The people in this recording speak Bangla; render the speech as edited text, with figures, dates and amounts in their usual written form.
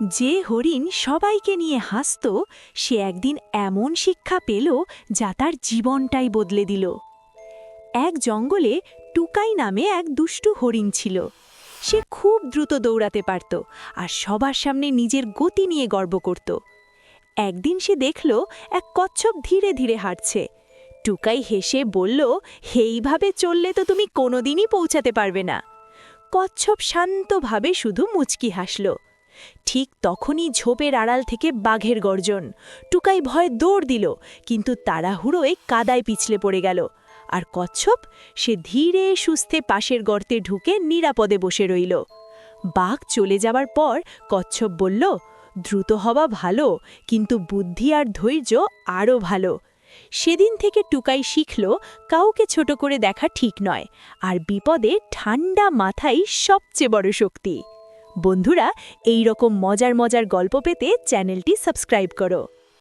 যে হরিণ সবাইকে নিয়ে হাসত সে একদিন এমন শিক্ষা পেল যা তার জীবনটাই বদলে দিল। এক জঙ্গলে টুকাই নামে এক দুষ্টু হরিণ ছিল। সে খুব দ্রুত দৌড়াতে পারত আর সবার সামনে নিজের গতি নিয়ে গর্ব করত। একদিন সে দেখল এক কচ্ছপ ধীরে ধীরে হাঁটছে। টুকাই হেসে বলল, এইভাবে চললে তো তুমি কোনোদিনই পৌঁছাতে পারবে না। কচ্ছপ শান্তভাবে শুধু মুচকি হাসল। ঠিক তখনই ঝোপের আড়াল থেকে বাঘের গর্জন। টুকাই ভয়ে দৌড় দিল, কিন্তু তাড়াহুড়োয় কাদায় পিছলে পড়ে গেল। আর কচ্ছপ সে ধীরে সুস্থে পাশের গর্তে ঢুকে নিরাপদে বসে রইল। বাঘ চলে যাবার পর কচ্ছপ বলল, দ্রুত হওয়া ভালো, কিন্তু বুদ্ধি আর ধৈর্য আরও ভালো। সেদিন থেকে টুকাই শিখল, কাউকে ছোট করে দেখা ঠিক নয়, আর বিপদে ঠান্ডা মাথাই সবচেয়ে বড় শক্তি। বন্ধুরা, এই রকম মজার মজার গল্প পেতে চ্যানেলটি সাবস্ক্রাইব করো।